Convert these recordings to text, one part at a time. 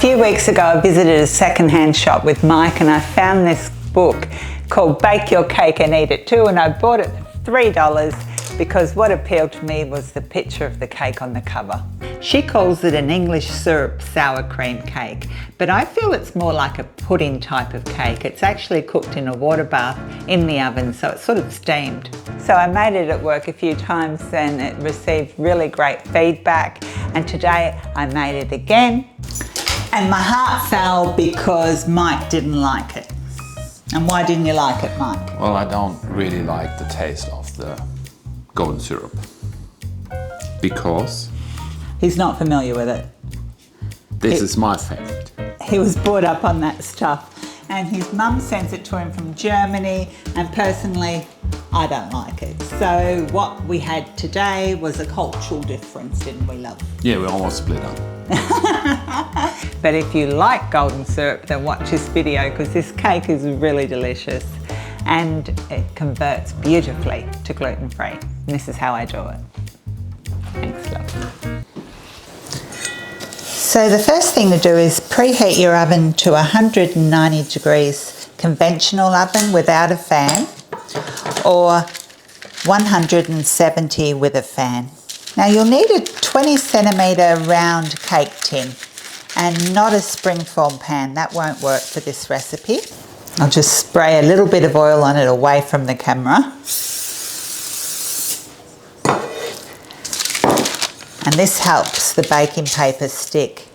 few weeks ago I visited a secondhand shop with Mike and I found this book called Bake Your Cake and Eat It Too, and I bought it for $3 because what appealed to me was the picture of the cake on the cover. She calls it an English syrup sour cream cake, but I feel it's more like a pudding type of cake. It's actually cooked in a water bath in the oven, so it's sort of steamed. So I made it at work a few times and it received really great feedback, and today I made it again. And my heart fell because Mike didn't like it. And why didn't you like it, Mike? Well, I don't really like the taste of the golden syrup. Because? He's not familiar with it. This is my favorite. He was brought up on that stuff. And his mum sends it to him from Germany, and personally, I don't like it. So what we had today was a cultural difference, didn't we, love? Yeah, we almost split up. But if you like golden syrup, then watch this video because this cake is really delicious and it converts beautifully to gluten-free. And this is how I do it. Thanks, love. So the first thing to do is preheat your oven to 190 degrees conventional oven without a fan, or 170 with a fan. Now you'll need a 20 centimetre round cake tin and not a springform pan. That won't work for this recipe. I'll just spray a little bit of oil on it away from the camera. And this helps the baking paper stick.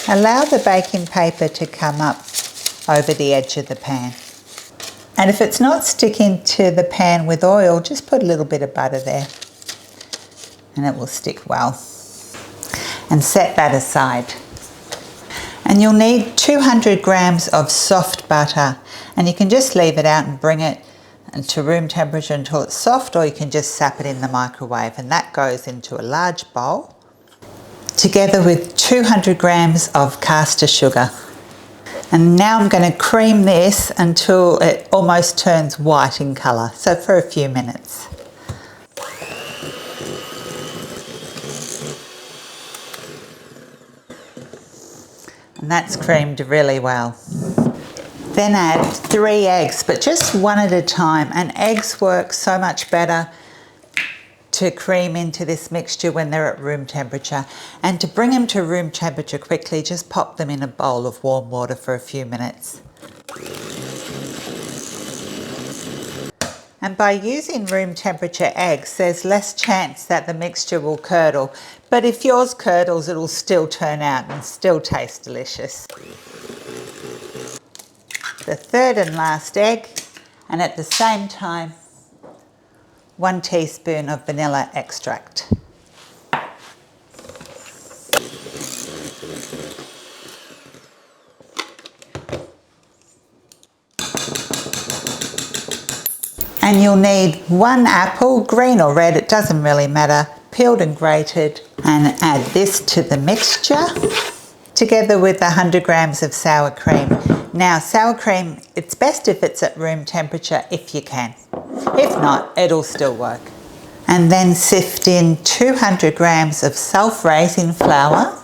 Allow the baking paper to come up over the edge of the pan. And if it's not sticking to the pan with oil, just put a little bit of butter there and it will stick well. And set that aside. And you'll need 200 grams of soft butter, and you can just leave it out and bring it to room temperature until it's soft, or you can just sap it in the microwave, and that goes into a large bowl together with 200 grams of caster sugar. And now I'm going to cream this until it almost turns white in colour, so for a few minutes. And that's creamed really well. Then add 3 eggs, but just one at a time, and eggs work so much better to cream into this mixture when they're at room temperature. And to bring them to room temperature quickly, just pop them in a bowl of warm water for a few minutes. And by using room temperature eggs, there's less chance that the mixture will curdle. But if yours curdles, it'll still turn out and still taste delicious. The third and last egg, and at the same time, 1 teaspoon of vanilla extract. And you'll need 1 apple, green or red, it doesn't really matter, peeled and grated, and add this to the mixture together with 100 grams of sour cream. Now sour cream, it's best if it's at room temperature if you can. If not, it'll still work. And then sift in 200 grams of self-raising flour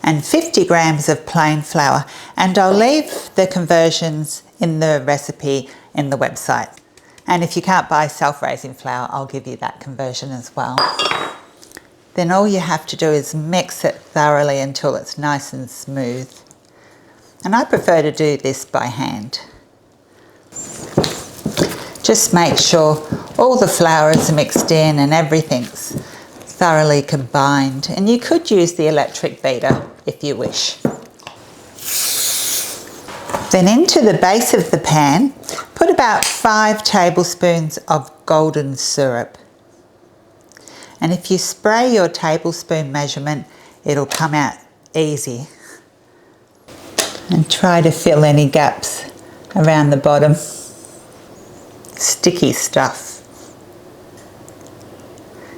and 50 grams of plain flour. And I'll leave the conversions in the recipe in the website. And if you can't buy self-raising flour, I'll give you that conversion as well. Then all you have to do is mix it thoroughly until it's nice and smooth. And I prefer to do this by hand. Just make sure all the flour is mixed in and everything's thoroughly combined. And you could use the electric beater if you wish. Then into the base of the pan, put about 5 tablespoons of golden syrup. And if you spray your tablespoon measurement, it'll come out easy. And try to fill any gaps around the bottom. Sticky stuff.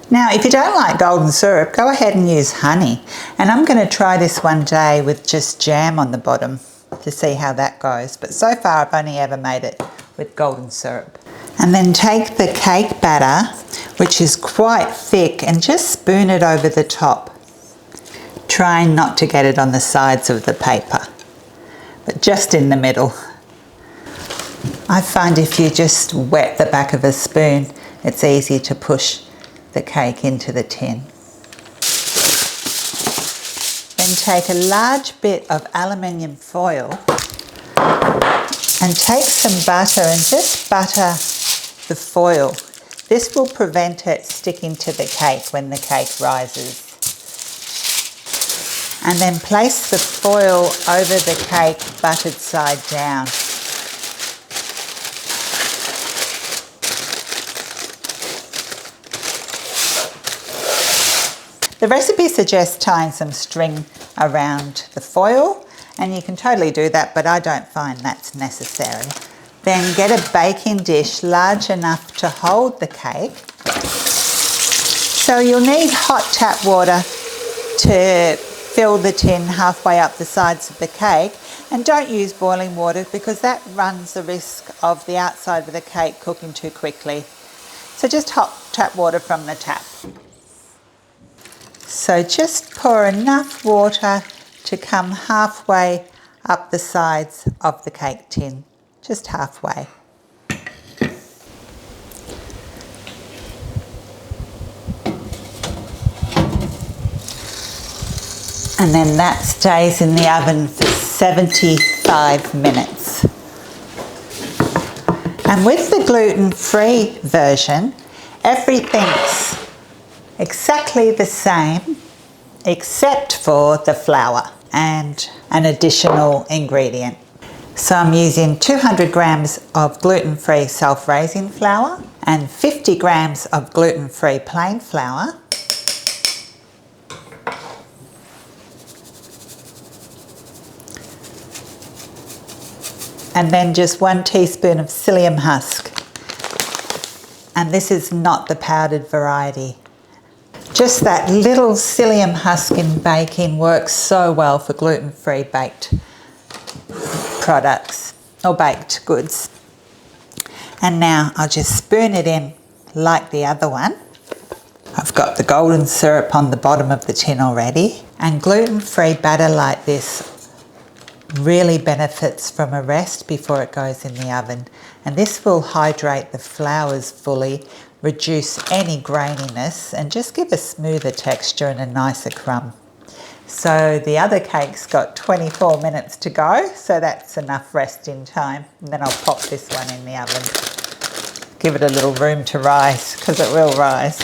Now, if you don't like golden syrup, go ahead and use honey. And I'm going to try this one day with just jam on the bottom to see how that goes. But so far, I've only ever made it with golden syrup. And then take the cake batter, which is quite thick, and just spoon it over the top. Trying not to get it on the sides of the paper, but just in the middle. I find if you just wet the back of a spoon, it's easy to push the cake into the tin. Then take a large bit of aluminium foil and take some butter and just butter the foil. This will prevent it sticking to the cake when the cake rises. And then place the foil over the cake buttered side down. The recipe suggests tying some string around the foil, and you can totally do that, but I don't find that's necessary. Then get a baking dish large enough to hold the cake. So you'll need hot tap water to fill the tin halfway up the sides of the cake, and don't use boiling water because that runs the risk of the outside of the cake cooking too quickly. So just hot tap water from the tap. So just pour enough water to come halfway up the sides of the cake tin, just halfway. And then that stays in the oven for 75 minutes. And with the gluten-free version, everything's exactly the same except for the flour and an additional ingredient. So I'm using 200 grams of gluten-free self-raising flour and 50 grams of gluten-free plain flour. And then just 1 teaspoon of psyllium husk. And this is not the powdered variety. Just that little psyllium husk in baking works so well for gluten-free baked products or baked goods. And now I'll just spoon it in like the other one. I've got the golden syrup on the bottom of the tin already. And gluten-free batter like this really benefits from a rest before it goes in the oven. And this will hydrate the flours fully, reduce any graininess, and just give a smoother texture and a nicer crumb. So the other cake's got 24 minutes to go, so that's enough resting time. And then I'll pop this one in the oven. Give it a little room to rise, because it will rise.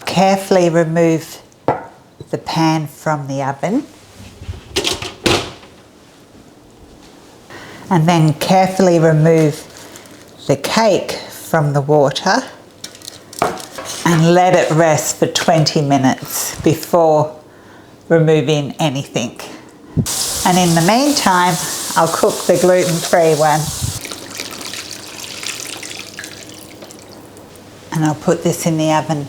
Carefully remove the pan from the oven. And then carefully remove the cake from the water and let it rest for 20 minutes before removing anything. And in the meantime, I'll cook the gluten-free one. And I'll put this in the oven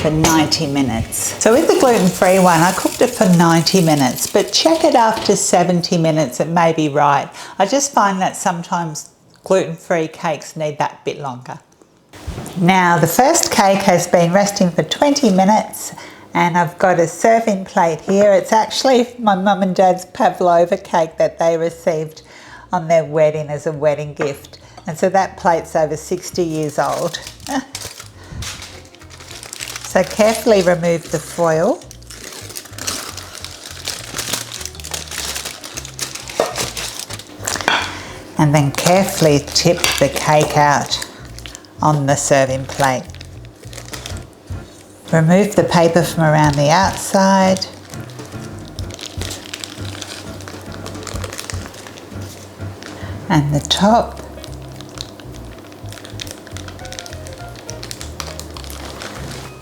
for 90 minutes. So with the gluten-free one, I cooked it for 90 minutes, but check it after 70 minutes, it may be right. I just find that sometimes gluten-free cakes need that bit longer. Now the first cake has been resting for 20 minutes and I've got a serving plate here. It's actually my mum and dad's pavlova cake that they received on their wedding as a wedding gift. And so that plate's over 60 years old. So carefully remove the foil. And then carefully tip the cake out on the serving plate. Remove the paper from around the outside. And the top.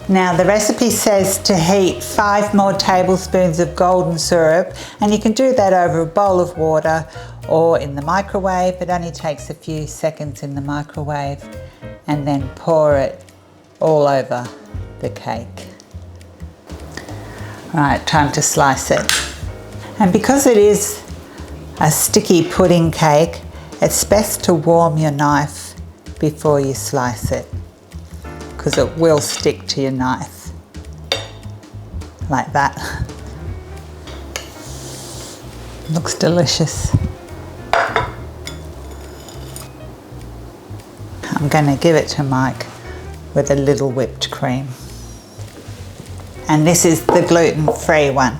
Now the recipe says to heat 5 more tablespoons of golden syrup, and you can do that over a bowl of water or in the microwave. It only takes a few seconds in the microwave, and then pour it all over the cake. Right, time to slice it. And because it is a sticky pudding cake, It's best to warm your knife before you slice it, because it will stick to your knife, like that. Looks delicious. I'm going to give it to Mike with a little whipped cream. And this is the gluten-free one.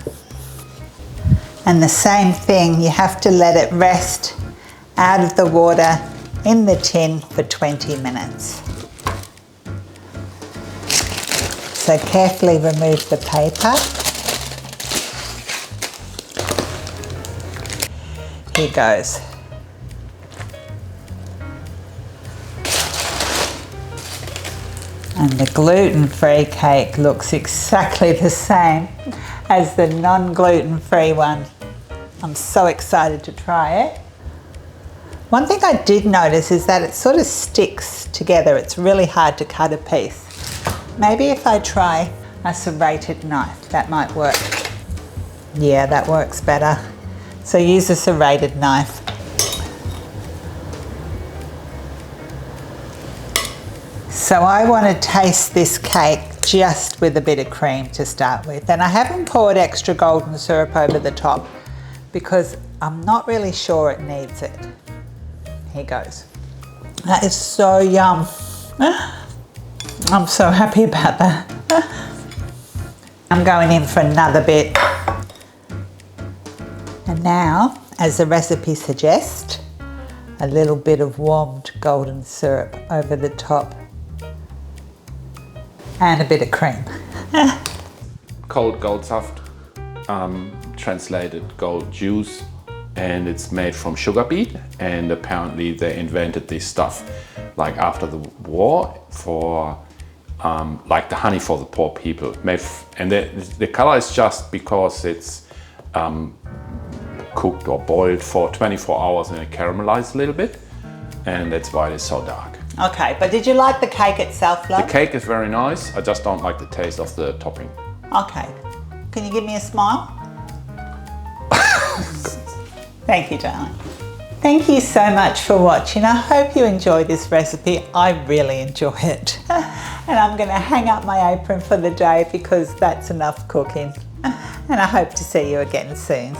And the same thing, you have to let it rest out of the water in the tin for 20 minutes. So carefully remove the paper. Here goes. And the gluten-free cake looks exactly the same as the non-gluten-free one. I'm so excited to try it. One thing I did notice is that it sort of sticks together. It's really hard to cut a piece. Maybe if I try a serrated knife, that might work. Yeah, that works better. So use a serrated knife. So I want to taste this cake just with a bit of cream to start with. And I haven't poured extra golden syrup over the top because I'm not really sure it needs it. Here goes. That is so yum. I'm so happy about that. I'm going in for another bit. And now, as the recipe suggests, a little bit of warmed golden syrup over the top. And a bit of cream. Cold Goldsaft, translated gold juice, and it's made from sugar beet, and apparently they invented this stuff like after the war for like the honey for the poor people. And the color is just because it's cooked or boiled for 24 hours and it caramelized a little bit, and that's why it's so dark. Okay, but did you like the cake itself, love? The cake is very nice. I just don't like the taste of the topping. Okay. Can you give me a smile? Thank you, darling. Thank you so much for watching. I hope you enjoyed this recipe. I really enjoy it. And I'm going to hang up my apron for the day because that's enough cooking. And I hope to see you again soon.